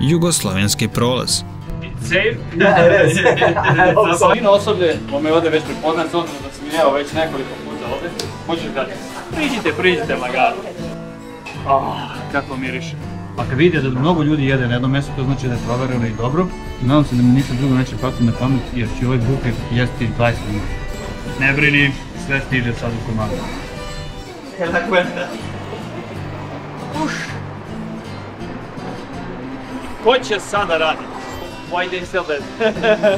jugoslovenski prolaz. Safe? Salino osoblje, on me ovdje već prepoznaje, s obzirom da sam jeo već nekoliko puta ovdje. Možeš gledati. Priđite lagano. Kako miriše. Pa kad vidite da mnogo ljudi jede na jednom mjestu, to znači da je provereno i dobro. I nadam se da mi ništa drugo neće pati na pamet, jer će ovaj buket jesti 20 minuta. Ne brini, sve stiže sad u komadu. Jedna kventa. Uš! Ko će sada raditi? Why they sell that?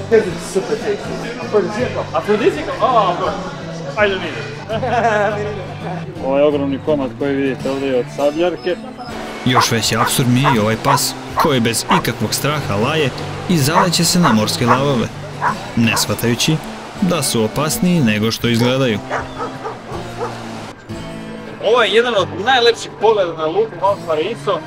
Because it's super tasty. Aphrodisiacal. Aphrodisiacal? Oh, good. I don't need it. Ovaj ogromni komad koji vidite ovdje je od sabljarke. Još veći apsurd mi je i ovaj pas, koji bez ikakvog straha laje i zaleće se na morske lavove, ne shvatajući da su opasniji nego što izgledaju. Ovo je jedan od najlepših pogleda na luku Valparaiso.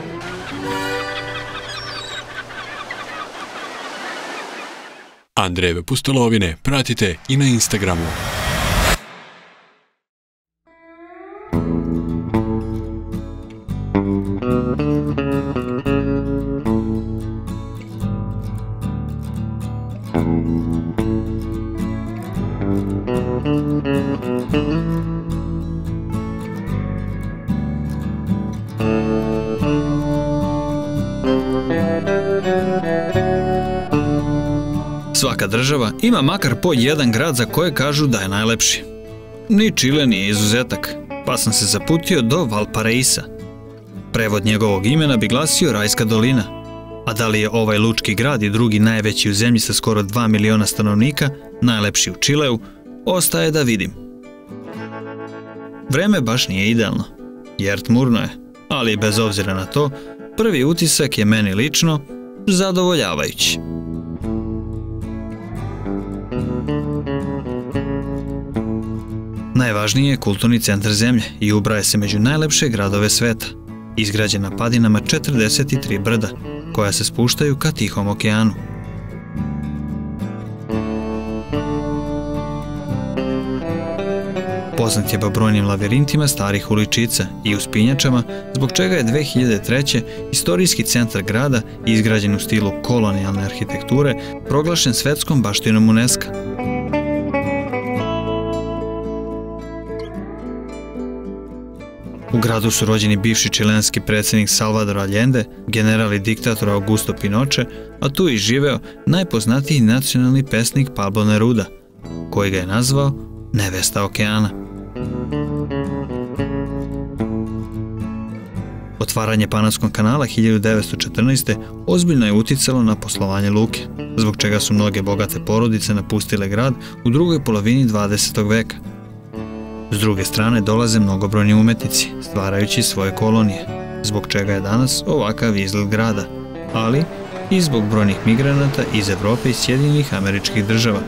Andrejeve pustolovine pratite i na Instagramu. Svaka država ima makar po jedan grad za koje kažu da je najlepši. Ni Čile nije izuzetak, pa sam se zaputio do Valparaisa. Prevod njegovog imena bi glasio Rajska dolina, a da li je ovaj lučki grad i drugi najveći u zemlji sa skoro 2 miliona stanovnika, najlepši u Čileu, ostaje da vidim. Vreme baš nije idealno, jer tmurno je, ali bez obzira na to, prvi utisak je meni lično zadovoljavajući. Najvažniji je kulturni centar zemlje i ubraje se među najlepše gradove sveta, izgrađen na padinama 43 brda, koja se spuštaju ka Tihom okeanu. Poznat je po brojnim lavirintima starih uličica i uspinjačama, zbog čega je 2003. istorijski centar grada, izgrađen u stilu kolonijalne arhitekture, proglašen svetskom baštinom UNESCO. U gradu su rođeni bivši čilenski predsjednik Salvador Allende, general i diktator Augusto Pinochet, a tu i živeo najpoznatiji nacionalni pesnik Pablo Neruda, koji ga je nazvao Nevesta okeana. Otvaranje Panamskog kanala 1914. ozbiljno je uticalo na poslovanje luke, zbog čega su mnoge bogate porodice napustile grad u drugoj polovini 20. veka. S druge strane dolaze mnogobrojni umetnici, stvarajući svoje kolonije, zbog čega je danas ovakav izgled grada, ali i zbog brojnih migranata iz Evrope i Sjedinjenih Američkih Država,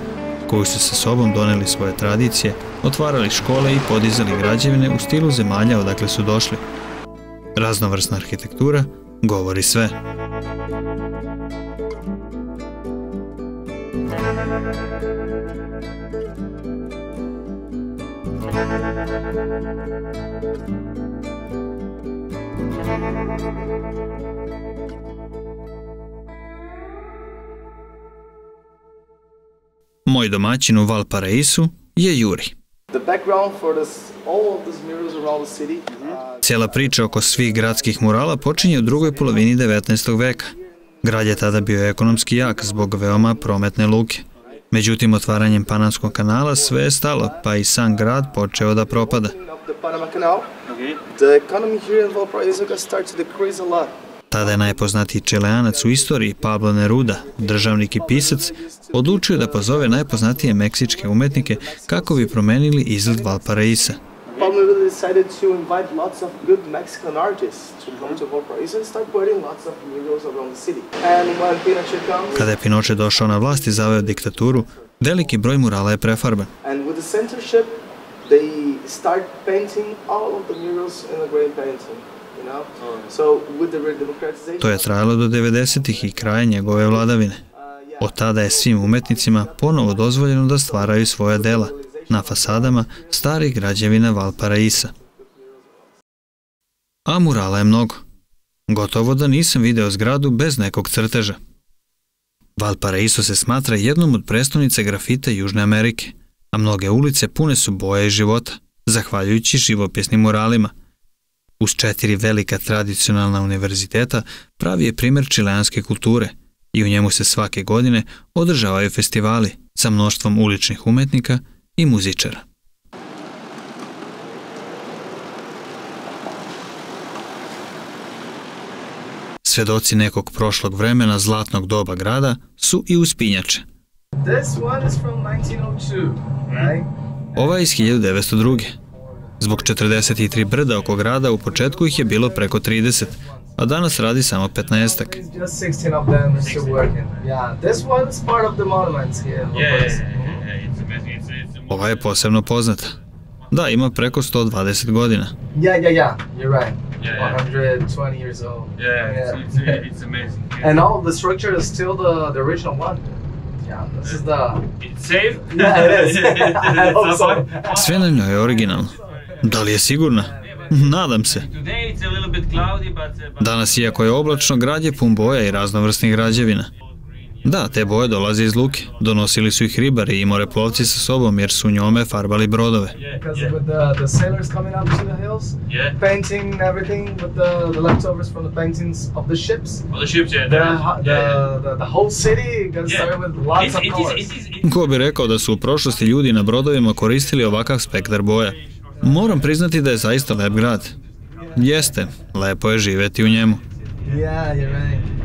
koji su sa sobom doneli svoje tradicije, otvarali škole i podizali građevine u stilu zemalja odakle su došli. Raznovrsna arhitektura govori sve. Moj domaćin u Valparaisu je Juri. Cijela priča oko svih gradskih murala počinje u drugoj polovini 19. veka. Grad je tada bio ekonomski jak zbog veoma prometne luke. Međutim, otvaranjem Panamskog kanala sve je stalo, pa i sam grad počeo da propada. Tada je najpoznatiji Čileanac u istoriji, Pablo Neruda, državnik i pisac, odlučio da pozove najpoznatije meksičke umetnike kako bi promenili izgled Valparaisa. Pablo Neruda decided to invite lots of good Mexican artists to come to Valparaiso and start putting lots of murals around the city. And when Pinochet comes, kada je Pinochet došao na vlast i zaveo diktaturu, veliki broj murala je prefarban. And with the censorship, they start painting all of the murals in a grey painting. To je trajalo do 90-ih i kraja njegove vladavine. Od tada je svim umetnicima ponovo dozvoljeno da stvaraju svoja dela na fasadama starih građevina Valparaisa. A murala je mnogo. Gotovo da nisam video zgradu bez nekog crteža. Valparaiso se smatra jednom od prestolnica grafita Južne Amerike, a mnoge ulice pune su boja i života, zahvaljujući živopisnim muralima. Uz 4 velika tradicionalna univerziteta pravi je primjer čileanske kulture i u njemu se svake godine održavaju festivali sa mnoštvom uličnih umetnika i muzičara. Svedoci nekog prošlog vremena zlatnog doba grada su i uspinjače. Ova je iz 1902. Zbog 43 brda oko grada u početku ih je bilo preko 30, a danas radi samo 15-ak. Ova je posebno poznata. Da, ima preko 120 godina. You're right. 120 years old. It's amazing. And all the structure is still the original one. Yeah, this is the... It's safe? Yeah, it is. I hope so. Sve na njoj je originalno. Da li je sigurna? Nadam se. Today it's a little bit cloudy, but Danas, iako je oblačno, grad je pun boja i raznovrsnih građevina. Da, te boje dolaze iz luke. Donosili su ih ribari i moreplovci sa sobom jer su njome farbali brodove. Because with the sailors coming up to the hills, painting everything with the leftovers from the paintings of the ships. Well, the ships, The whole city got started with lots of colors. Ko bi rekao da su u prošlosti ljudi na brodovima koristili ovakav spektar boja? Moram priznati da je zaista lep grad. Jeste, lepo je živeti u njemu. Yeah, you're right.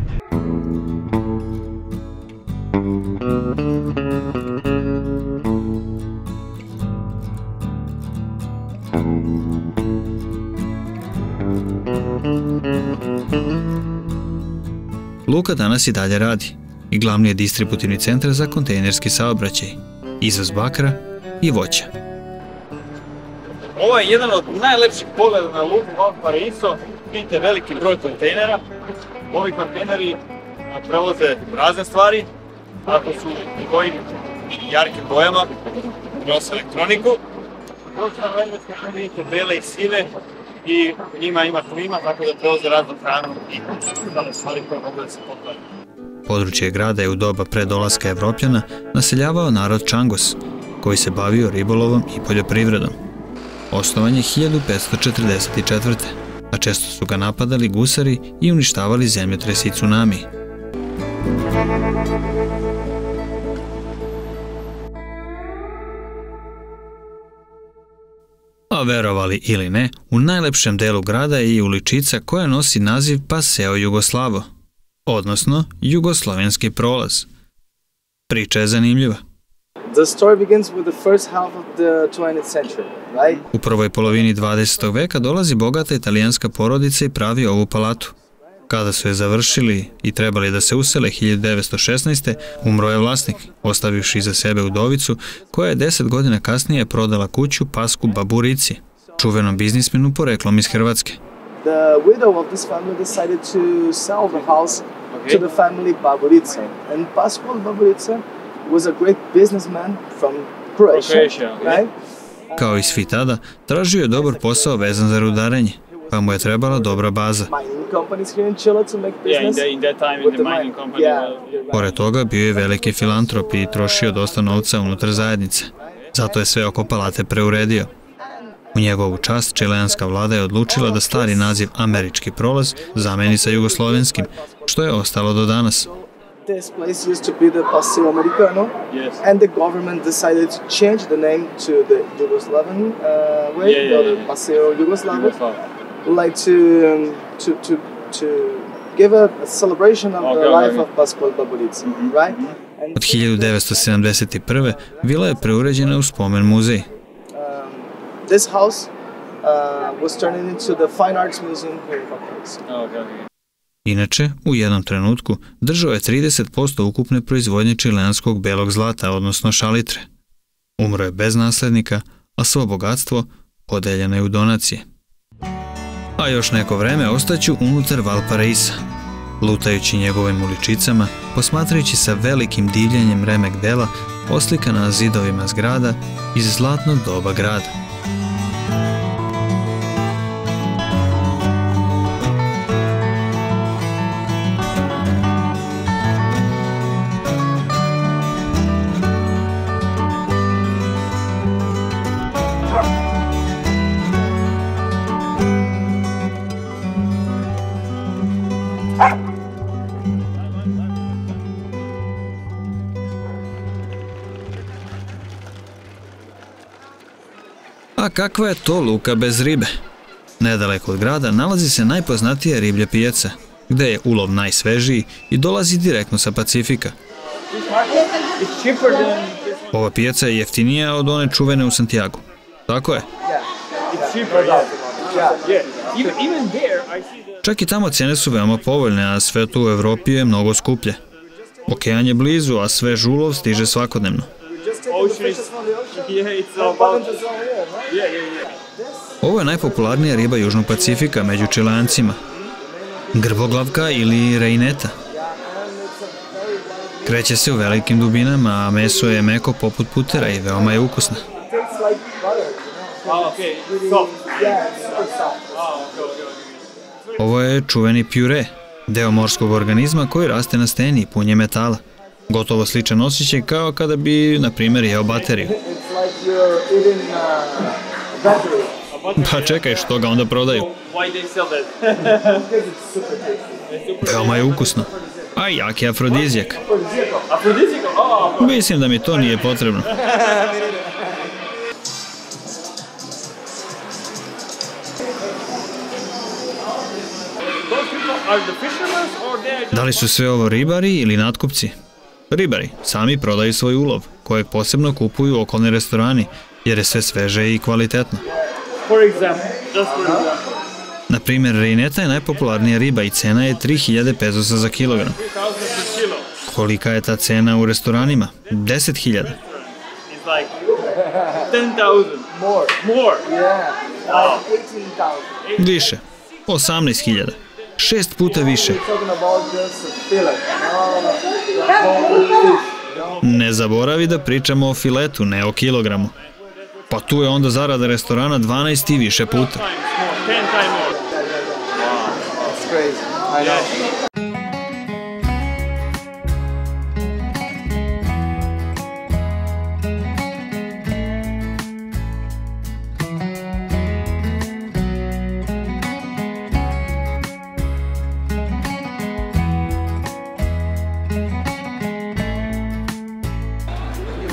Luka danas i dalje radi i glavni je distributivni centar za kontejnerski saobraćaj, izvoz bakra i voća. Ovo je jedan od najlepših pogleda na luku Valparaiso. Vidite veliki broj kontejnera. Ovi kontejneri prevoze razne stvari, ako su u kojim jarkim bojama, nose elektroniku. Ovo su na vidite bele i sive i u njima ima klima, tako da prevoze raznu hranu i ostale stvari koje mogu da se pokvare. Područje grada je u doba pre dolaska Evropljana naseljavao narod Čangos, koji se bavio ribolovom i poljoprivredom. Osnovan je 1544. a često su ga napadali gusari i uništavali zemljotresi i tsunami. A verovali ili ne, u najlepšem delu grada je i uličica koja nosi naziv Paseo Jugoslavo, odnosno Jugoslovenski prolaz. Priča je zanimljiva. The story begins with the first half of the 20th century, right? U prvoj polovini 20. veka dolazi bogata italijanska porodica i pravi ovu palatu. Kada su je završili i trebali da se usele 1916. umro je vlasnik, ostavivši iza sebe udovicu koja je 10 godina kasnije prodala kuću Pasku Baburici, čuvenom biznismenu poreklom iz Hrvatske. The widow of this family decided to sell the house to the family Baburica. And Pascual Baburica was a great businessman from Croatia, right? Kao i svi tada, tražio je dobar posao vezan za rudarenje, pa mu je trebala dobra baza. Pored toga bio je veliki filantrop i trošio dosta novca unutar zajednice. Zato je sve oko palate preuredio. U njegovu čast čileanska vlada je odlučila da stari naziv Američki prolaz zameni sa jugoslovenskim, što je ostalo do danas. This place used to be the Paseo Americano, and the government decided to change the name to the Yugoslavian way, the Paseo Jugoslavo, like to give a celebration of the life of Pascual Baburica, right? Od 1971. vila je preuređena u spomen muzej. This house was turned into the Fine Arts Museum here in Valparaiso. Inače, u jednom trenutku držao je 30% ukupne proizvodnje čileanskog belog zlata, odnosno šalitre. Umro je bez naslednika, a svo bogatstvo podeljeno je u donacije. A još neko vreme ostaću unutar Valparaisa, lutajući njegovim uličicama, posmatrajući sa velikim divljenjem remek dela oslikana na zidovima zgrada iz zlatnog doba grada. A kakva je to luka bez ribe? Nedaleko od grada nalazi se najpoznatija riblja pijaca, gde je ulov najsvežiji i dolazi direktno sa Pacifika. Ova pijaca je jeftinija od one čuvene u Santiagu. Tako je. Čak i tamo cene su veoma povoljne, a sve to u Evropi je mnogo skuplje. Okean je blizu, a svež ulov stiže svakodnevno. Ovo je najpopularnija riba Južnog Pacifika među Čileancima. Grboglavka ili reineta. Kreće se u velikim dubinama, a meso je meko poput putera i veoma je ukusna. Ovo je čuveni pjure, deo morskog organizma koji raste na steni i pun je metala. Gotovo sličan osjećaj kao kada bi, na primjer, jeo bateriju. Pa čekaj, što ga onda prodaju? Veoma je ukusno, a jak je afrodizijak. Mislim da mi to nije potrebno. Da li su sve ovo ribari ili natkupci? Ribari sami prodaju svoj ulov, kojeg posebno kupuju okolni restorani, jer je sve sveže i kvalitetno. Na primjer, reineta je najpopularnija riba i cena je 3000 pezosa za kilogram. Kolika je ta cena u restoranima? 10.000. Više. 18.000. 6 puta više. Ne zaboravi da pričamo o filetu, ne o kilogramu. Pa tu je onda zarada restorana 12 i više puta.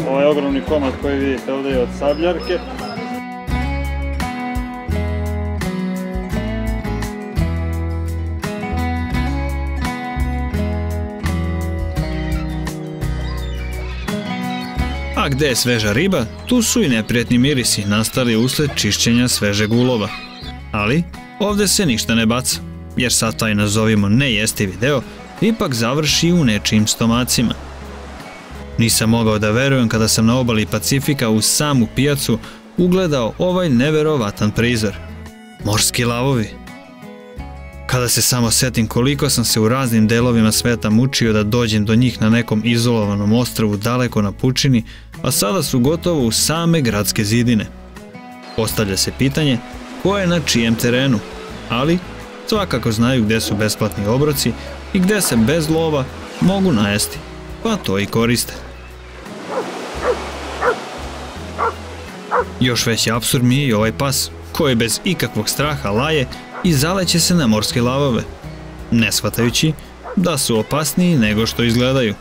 Ovaj ogromni komad koji vidite ovdje je od sabljarke. A gde je sveža riba, tu su i neprijatni mirisi nastali usled čišćenja svežeg ulova. Ali ovdje se ništa ne baca, jer sad taj nazovimo nejestivi deo ipak završi u nečijim stomacima. Nisam mogao da verujem kada sam na obali Pacifika uz samu pijacu ugledao ovaj neverovatan prizor. Morski lavovi. Kada se samo setim koliko sam se u raznim delovima sveta mučio da dođem do njih na nekom izolovanom ostrvu daleko na pučini, a sada su gotovo u same gradske zidine. Postavlja se pitanje ko je na čijem terenu, ali svakako znaju gde su besplatni obroci i gde se bez lova mogu najesti, pa to i koriste. Još veći apsurd mi je i ovaj pas, koji bez ikakvog straha laje i zaleće se na morske lavove, ne shvatajući da su opasniji nego što izgledaju.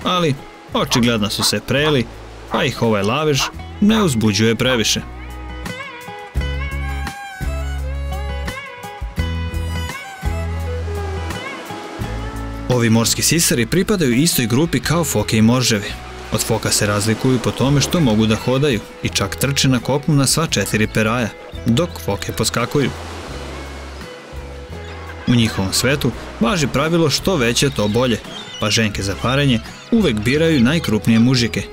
Ali očigledno su se prejeli, pa ih ovaj lavež ne uzbuđuje previše. Ovi morski sisari pripadaju istoj grupi kao foke i morževi. Od foka se razlikuju po tome što mogu da hodaju i čak trče na kopnu na sva 4 peraja, dok foke poskakuju. U njihovom svetu važi pravilo što veće to bolje, pa ženke za parenje uvek biraju najkrupnije mužike,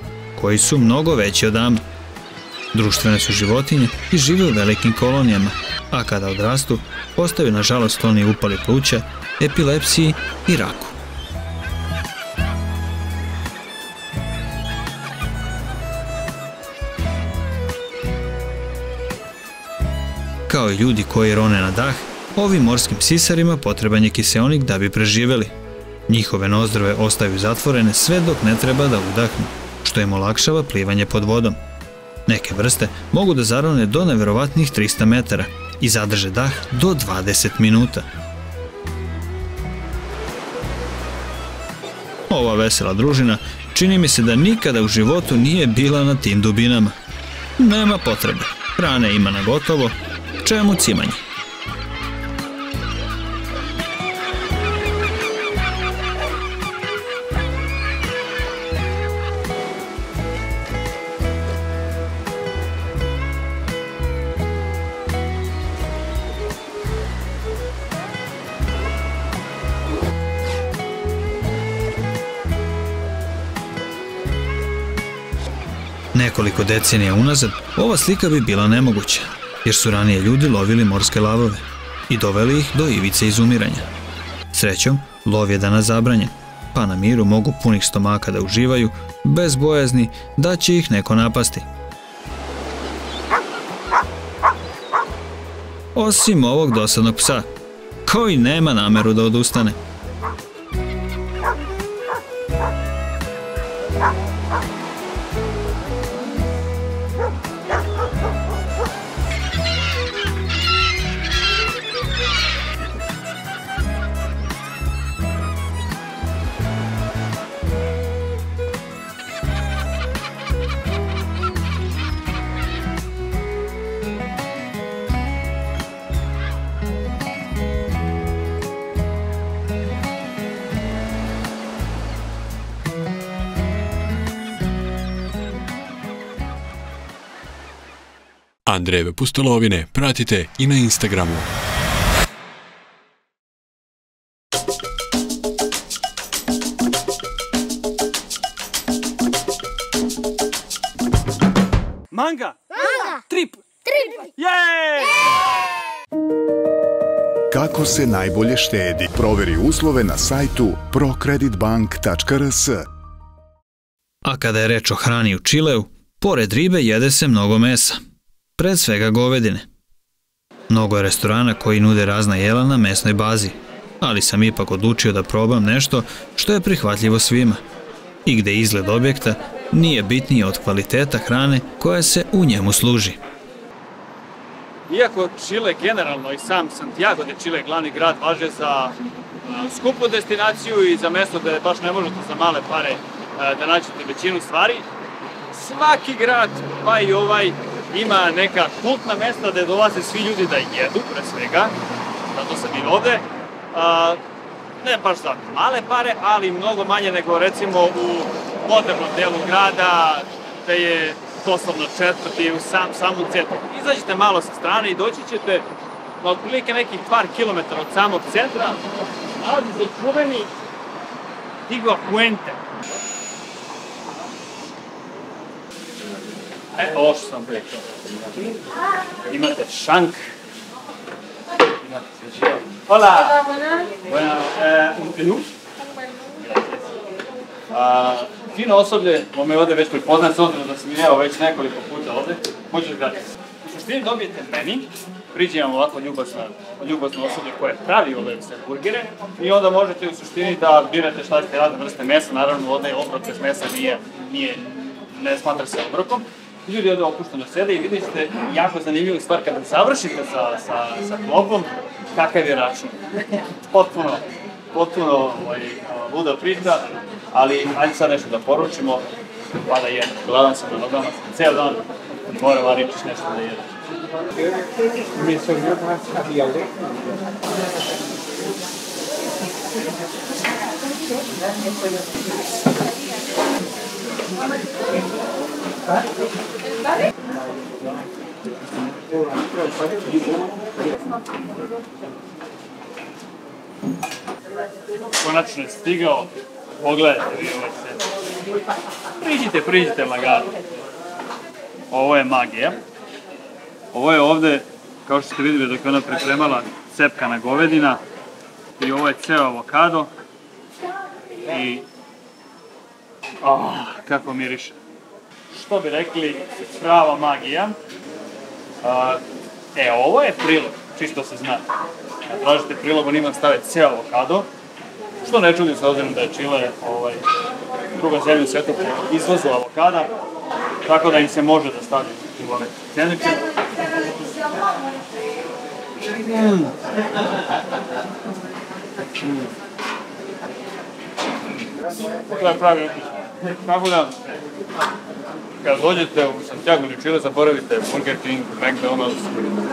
koji su mnogo veći od dama. Društvene su životinje i žive u velikim kolonijama, a kada odrastu, postaju nažalost oni upali pluća, epilepsiji i raku. Kao i ljudi koji rone na dah, ovim morskim sisarima potreban je kiseonik da bi preživeli. Njihove nozdrve ostaju zatvorene sve dok ne treba da udahnu, što im olakšava plivanje pod vodom. Neke vrste mogu da zarone do neverovatnih 300 metara i zadrže dah do 20 minuta. Ova vesela družina čini mi se da nikada u životu nije bila na tim dubinama. Nema potrebe, hrane ima na gotovo, čemu cimanje? Nekoliko decenija unazad ova slika bi bila nemoguća, jer su ranije ljudi lovili morske lavove i doveli ih do ivice izumiranja. Srećom, lov je danas zabranjen, pa na miru mogu punih stomaka da uživaju, bez bojazni da će ih neko napasti. Osim ovog dosadnog psa, koji nema nameru da odustane. Andrejeve pustolovine pratite i na Instagramu. Manga! Trip! Jej! Kako se najbolje štedi? Proveri uslove na sajtu procreditbank.rs. A kada je reč o hrani u Čileu, pored ribe jede se mnogo mesa, pred svega govedine. Mnogo je restorana koji nude razna jela na mesnoj bazi, ali sam ipak odlučio da probam nešto što je prihvatljivo svima i gde izgled objekta nije bitniji od kvaliteta hrane koja se u njemu služi. Iako Čile generalno i sam Santiago de Chile, glavni grad, važe za skupu destinaciju i za mesto gde baš ne možete za male pare da nađete većinu stvari, svaki grad, pa i ovaj, ima neka kultna mesta gde dolaze svi ljudi da jedu, pre svega, zato sam i ovde. Ne baš za male pare, ali mnogo manje nego recimo u modernom delu grada, gde je doslovno četvrti u samom centru. Izađete malo sa strane i doći ćete na otprilike nekih par kilometara od samog centra, nalazi se čuveni Tigua Puente. Ovo što sam pričao. Imate šank. Imate svećivo. Hola! Buenas. Un menú? Fino osoblje, me ovde već prepoznaje, s obzirom da sam jeo već nekoliko puta ovde, možeš gledati. U suštini dobijete meni, priđe vam ovako ljubazno osoblje koje pravi ove sve burgere i onda možete u suštini da birate šta ćete razne vrste mesa, naravno ovde je obrok bez mesa, ne smatra se obrokom. Ljudi ovde opušteno sede i vidite ste jako zanimljivu stvar kada završite sa klopom, kakav je račun. Potpuno luda priča, ali ajde sad nešto da poručimo, pa da jedem. Gladan sam na nogama, ceo dan mora Varičić nešto da jede. Konačno je stigao, pogledajte vi ovaj set. Priđite lagano. Ovo je magija. Ovo je ovde, kao što ste vidjeli dok je ona pripremala, cepkana govedina. I ovo je ceo avokado. I... kako miriše. Što bi rekli, prava magija. Ovo je prilog, čisto se zna. Kad tražite prilog, on ima staviti ceo avokado. Što ne čudim se obzirom da je Čile druga zemlja u svetu po izvozu avokada, tako da im se može da stavlja u ove sendviče. To je pravi ukus. Tako da, kad dođete u Santiago de Chile, zaboravite Burger King, McDonald's,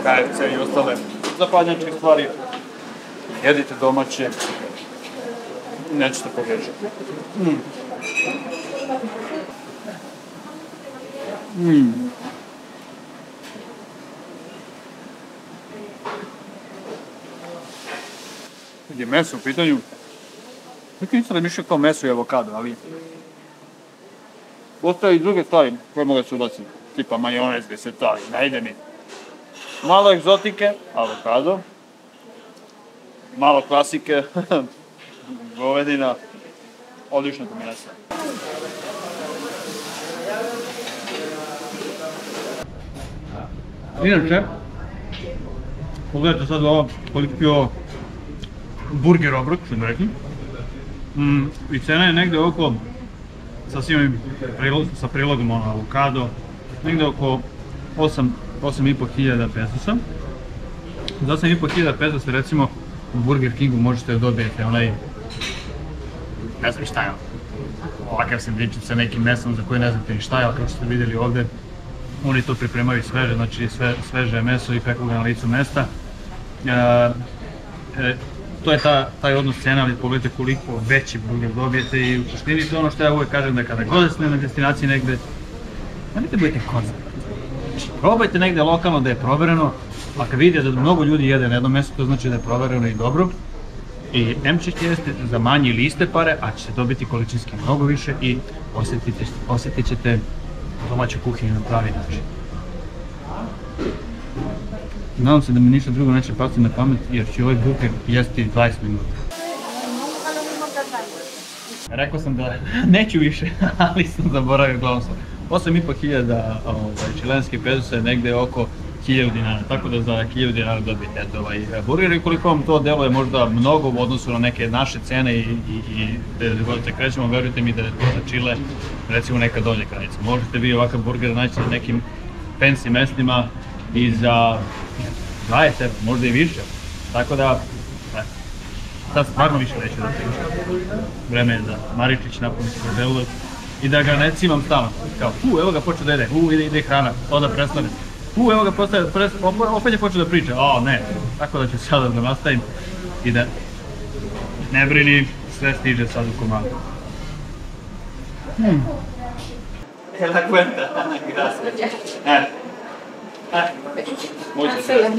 KFC i ostale zapadnjačke stvari. Jedite domaće, nećete pogriješiti. Kad je meso u pitanju, nikad nisam razmišljao kao meso i avokado, ali postoje i druge stvari koje mogu da se ubaciti, tipa majonez, gdje se tavi, najdeni. Malo egzotike, avokado, malo klasike, govedina, odlična kombinacija. Inače, pogledajte sad ovo, koliki je ovo burger obrok, što bi rekli. I cena je negde oko, sa svim sa prilogom avokado, negde oko 8.500 pesosa. Za 8.500 pesosa recimo u Burger Kingu možete da dobijete onaj, ne znam šta je, ovakav sendvičić sa nekim mesom za koje ne znate ni šta je, ali kao što ste vidjeli ovde, oni to pripremaju sveže, znači sveže meso i peku ga na licu mesta. To je taj odnos cena, ali pogledajte koliko veći burger dobijete i u suštini to ono što ja uvek kažem da kada god ste na destinaciji negde, nemojte budete konzervativni. Znači, probajte negde lokalno da je provereno, a kad vidite da mnogo ljudi jede na jednom mestu, to znači da je provereno i dobro. I M ćete jesti za manje ili iste pare, a ćete dobiti količinski mnogo više i osjetit ćete domaću kuhinju na pravi način. Nadam se da mi ništa drugo neće pasti na pamet, jer ću ovaj burger jesti 20 minuta. Rekao sam da neću više, ali sam zaboravio glavom sam. 8.500 čilenskih pesosa je negde oko 1000 dinara, tako da za 1000 dinara dobijete ovaj burger i koliko vam to deluje možda mnogo u odnosu na neke naše cene i gde god se krećemo, verujte mi da je to za Čile recimo neka donja granica. Možete vi ovakav burger naći na nekim fancy mestima i za 20 €, možda i više, tako da sad stvarno više neću da pričam. Vreme je da Maričić napuni svoj želudac i da ga ne cimam stalno. Kao, evo ga počeo da jede, ide hrana, onda prestane. Evo ga opet je počeo da priča, ne. Tako da ću sada da nastavim i da ne brini, sve stiže sad u komadu. E la cuenta, gracias. Muchas gracias.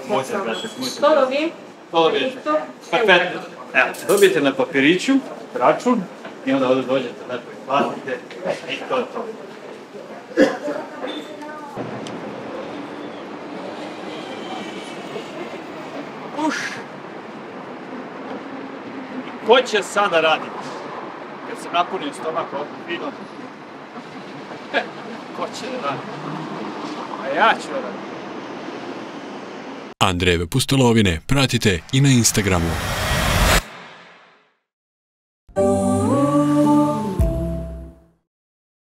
Muchas gracias. ¿Todo bien? Todo bien. Perfetto. Evo, dobijete na papiriću račun i onda ovdje dođete, lepo i platite i to je to. Ko će sada raditi? Kad sam napunio stomak ovdje vinom, ko će da radi? A ja ću raditi. Andrejeve pustolovine pratite i na Instagramu.